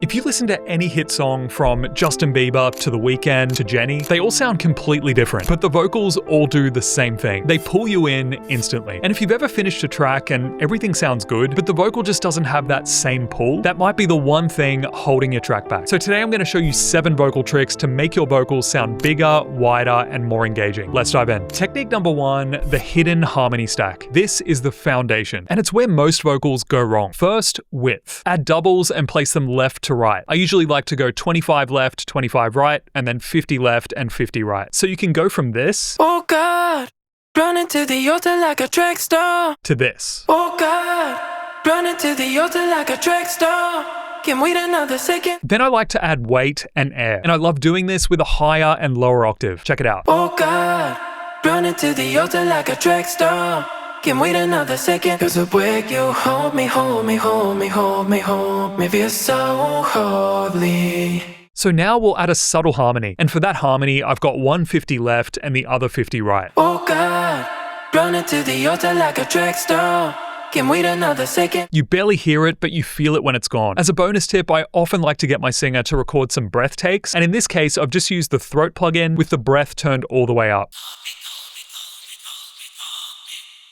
If you listen to any hit song from Justin Bieber to The Weeknd to Jennie, they all sound completely different, but the vocals all do the same thing. They pull you in instantly. And if you've ever finished a track and everything sounds good, but the vocal just doesn't have that same pull, that might be the one thing holding your track back. So today I'm going to show you 7 vocal tricks to make your vocals sound bigger, wider, and more engaging. Let's dive in. Technique number 1, the hidden harmony stack. This is the foundation, and it's where most vocals go wrong. First, width. Add doubles and place them left to right. I usually like to go 25 left, 25 right, and then 50 left and 50 right. So you can go from this, oh God, running to the altar like a track star, to this. Oh God, running to the altar like a track star. Can wait another second. Then I like to add weight and air, and I love doing this with a higher and lower octave. Check it out. Oh God, running to the altar like a track star. Can wait another second. Cause the way you hold me, hold me, hold me, hold me, hold me, feel so holy. So now we'll add a subtle harmony, and for that harmony I've got one 50 left and the other 50 right. Oh God, running to the altar like a track star. Can wait another second. You barely hear it, but you feel it when it's gone. As a bonus tip, I often like to get my singer to record some breath takes, and in this case I've just used the throat plugin with the breath turned all the way up.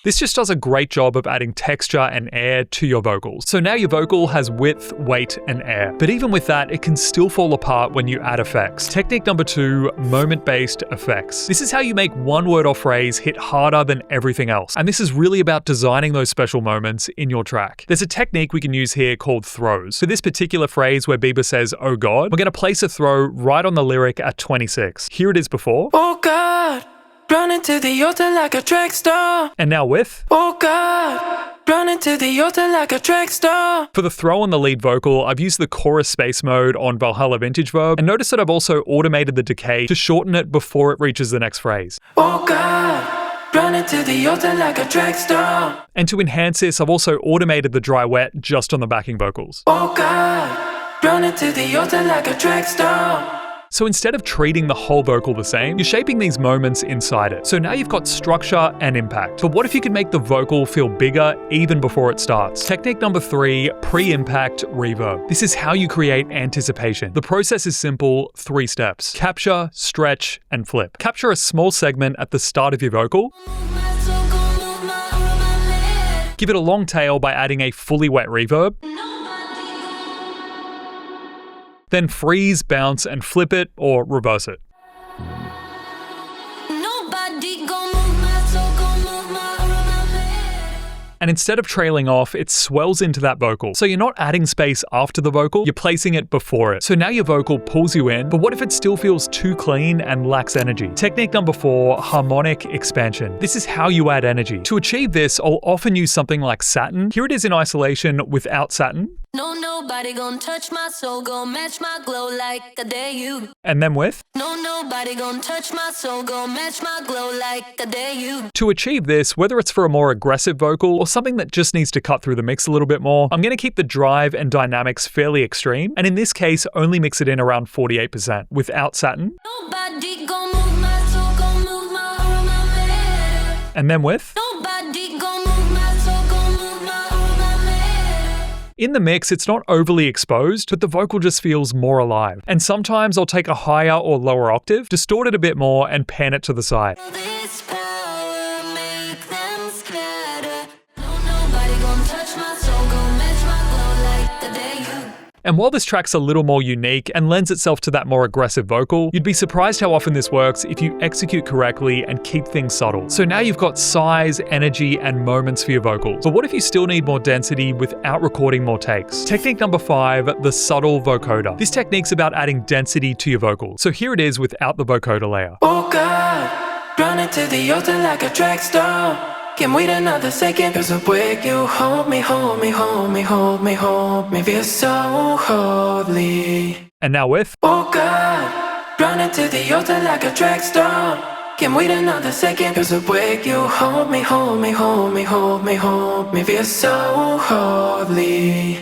This just does a great job of adding texture and air to your vocals. So now your vocal has width, weight, and air. But even with that, it can still fall apart when you add effects. Technique number 2, moment-based effects. This is how you make one word or phrase hit harder than everything else. And this is really about designing those special moments in your track. There's a technique we can use here called throws. For this particular phrase where Bieber says, oh God, we're gonna place a throw right on the lyric at 26. Here it is before. Oh God, running to the altar like a track star. And now with. Oh God, running to the altar like a track star. For the throw on the lead vocal, I've used the chorus space mode on Valhalla Vintage Verb, and notice that I've also automated the decay to shorten it before it reaches the next phrase. Oh God, running to the altar like a track star. And to enhance this, I've also automated the dry wet just on the backing vocals. Oh God, running to the altar like a track star. So instead of treating the whole vocal the same, you're shaping these moments inside it. So now you've got structure and impact. But what if you could make the vocal feel bigger even before it starts? Technique number 3, pre-impact reverb. This is how you create anticipation. The process is simple, 3 steps. Capture, stretch, and flip. Capture a small segment at the start of your vocal. Give it a long tail by adding a fully wet reverb. Then freeze, bounce, and flip it or reverse it. And instead of trailing off, it swells into that vocal. So you're not adding space after the vocal, you're placing it before it. So now your vocal pulls you in, but what if it still feels too clean and lacks energy? Technique number 4, harmonic expansion. This is how you add energy. To achieve this, I'll often use something like satin. Here it is in isolation without satin. No, nobody gonna touch my soul, gonna match my glow like I dare you. And then with. No, nobody gonna touch my soul, gonna match my glow like I dare you. To achieve this, whether it's for a more aggressive vocal or something that just needs to cut through the mix a little bit more, I'm going to keep the drive and dynamics fairly extreme, and in this case, only mix it in around 48% without satin. Nobody gonna move my soul, gonna move my aura, my head. And then with. Nobody gonna move my soul, gonna move my aura, my head. In the mix, it's not overly exposed, but the vocal just feels more alive. And sometimes I'll take a higher or lower octave, distort it a bit more, and pan it to the side. This power make them scatter. No, nobody gonna touch my soul, gonna match my glow like I dare you. And while this track's a little more unique and lends itself to that more aggressive vocal, you'd be surprised how often this works if you execute correctly and keep things subtle. So now you've got size, energy, and moments for your vocals. But what if you still need more density without recording more takes? Technique number 5, the subtle vocoder. This technique's about adding density to your vocals. So here it is without the vocoder layer. Oh God, running to the altar like a track star. Can wait another second. Cause the way you hold me, hold me, hold me, hold me, hold me, feel so holy. And now with. Oh God, running to the altar like a track star. Can wait another second. Cause the way you hold me, hold me, hold me, hold me, hold me, feel so holy.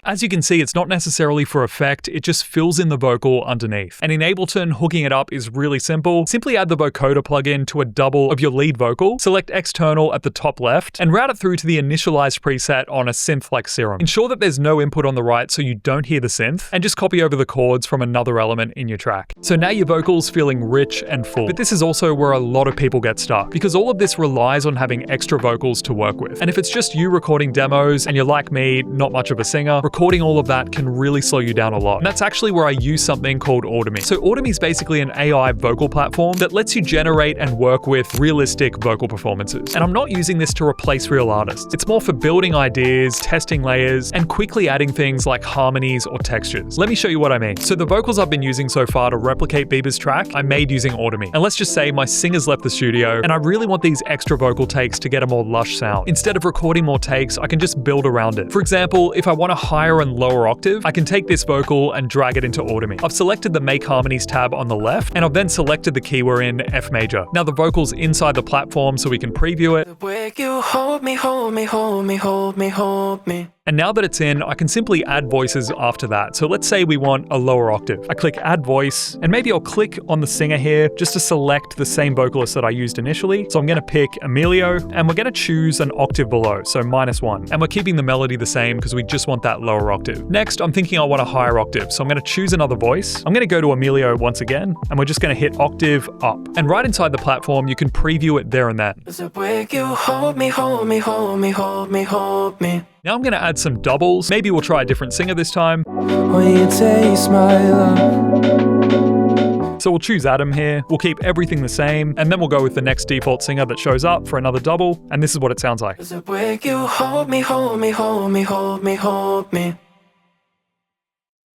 As you can see, it's not necessarily for effect, it just fills in the vocal underneath. And in Ableton, hooking it up is really simple. Simply add the vocoder plugin to a double of your lead vocal, select external at the top left, and route it through to the initialized preset on a synth like Serum. Ensure that there's no input on the right so you don't hear the synth, and just copy over the chords from another element in your track. So now your vocal's feeling rich and full. But this is also where a lot of people get stuck, because all of this relies on having extra vocals to work with. And if it's just you recording demos and you're like me, not much of a singer, recording all of that can really slow you down a lot. And that's actually where I use something called ADDICTIVE. So ADDICTIVE is basically an AI vocal platform that lets you generate and work with realistic vocal performances. And I'm not using this to replace real artists. It's more for building ideas, testing layers, and quickly adding things like harmonies or textures. Let me show you what I mean. So the vocals I've been using so far to replicate Bieber's track, I made using ADDICTIVE. And let's just say my singer's left the studio and I really want these extra vocal takes to get a more lush sound. Instead of recording more takes, I can just build around it. For example, if I want a higher and lower octave, I can take this vocal and drag it into ADDICTIVE. I've selected the Make Harmonies tab on the left, and I've then selected the key we're in, F major. Now the vocal's inside the platform so we can preview it. The way you hold me, hold me, hold me, hold me, hold me. And now that it's in, I can simply add voices after that. So let's say we want a lower octave. I click add voice, and maybe I'll click on the singer here just to select the same vocalist that I used initially. So I'm gonna pick Emilio, and we're gonna choose an octave below, so -1. And we're keeping the melody the same because we just want that lower octave. Next, I'm thinking I want a higher octave. So I'm gonna choose another voice. I'm gonna go to Emilio once again, and we're just gonna hit octave up. And right inside the platform, you can preview it there and then. The way you hold me, hold me, hold me, hold me, hold me. Now I'm gonna add some doubles. Maybe we'll try a different singer this time. When you taste my love. So we'll choose Adam here. We'll keep everything the same, and then we'll go with the next default singer that shows up for another double, and this is what it sounds like. The way you hold me, hold me, hold me, hold me, hold me.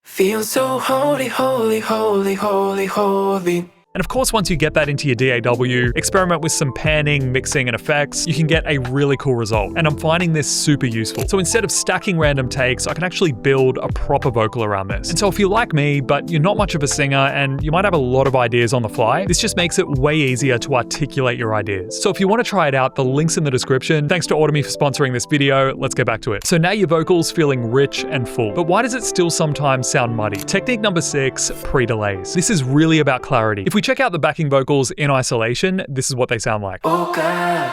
Feel so holy, holy, holy, holy, holy. And of course, once you get that into your DAW, experiment with some panning, mixing, and effects, you can get a really cool result. And I'm finding this super useful. So instead of stacking random takes, I can actually build a proper vocal around this. And so if you're like me, but you're not much of a singer and you might have a lot of ideas on the fly, this just makes it way easier to articulate your ideas. So if you want to try it out, the link's in the description. Thanks to ADDICTIVE for sponsoring this video. Let's get back to it. So now your vocal's feeling rich and full. But why does it still sometimes sound muddy? Technique number 6, pre-delays. This is really about clarity. If we check out the backing vocals in isolation, this is what they sound like. Oh God,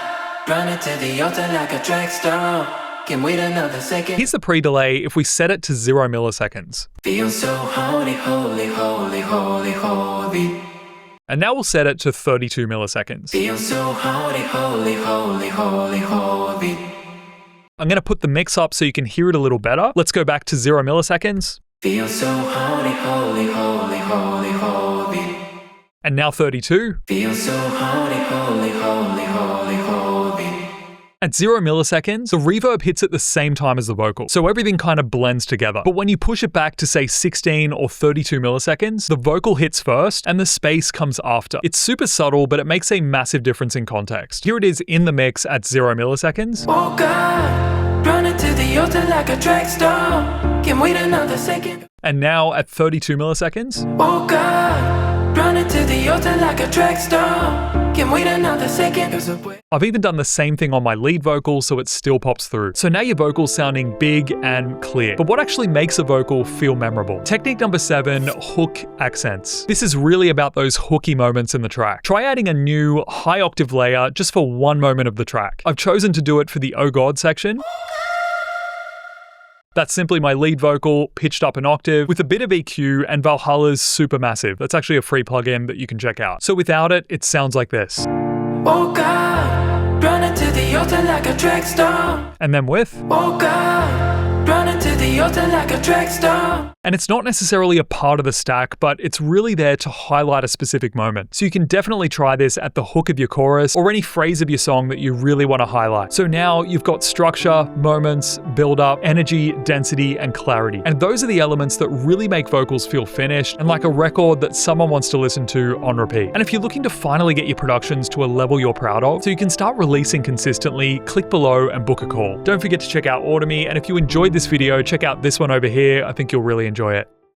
running to the altar like a track star. Can wait another second. Here's the pre-delay if we set it to 0 milliseconds. Feel so holy, holy, holy, holy, holy. And now we'll set it to 32 milliseconds. Feel so holy, holy, holy, holy, holy. I'm going to put the mix up so you can hear it a little better. Let's go back to 0 milliseconds. Feel so holy, holy, holy, holy, holy. And now 32. Feel so holy, holy, holy, holy, holy. At 0 milliseconds, the reverb hits at the same time as the vocal, so everything kind of blends together. But when you push it back to say 16 or 32 milliseconds, the vocal hits first and the space comes after. It's super subtle, but it makes a massive difference in context. Here it is in the mix at 0 milliseconds. Oh God, running to the altar like a track star. Can wait another second. And now at 32 milliseconds. Oh God, running to the altar like a track star. Can wait another second. I've even done the same thing on my lead vocal so it still pops through. So now your vocal's sounding big and clear. But what actually makes a vocal feel memorable? Technique number 7, hook accents. This is really about those hooky moments in the track. Try adding a new high octave layer just for one moment of the track. I've chosen to do it for the Oh God section. That's simply my lead vocal pitched up an octave with a bit of EQ, and Valhalla's Supermassive. That's actually a free plugin that you can check out. So without it, it sounds like this. Oh God, running to the altar like a track star. And then with. Oh God, running to the altar like a track star. And it's not necessarily a part of the stack, but it's really there to highlight a specific moment. So you can definitely try this at the hook of your chorus or any phrase of your song that you really want to highlight. So now you've got structure, moments, build up, energy, density, and clarity. And those are the elements that really make vocals feel finished and like a record that someone wants to listen to on repeat. And if you're looking to finally get your productions to a level you're proud of, so you can start releasing consistently, click below and book a call. Don't forget to check out ADDICTIVE, and if you enjoyed this video, check out this one over here. I think you'll really enjoy it.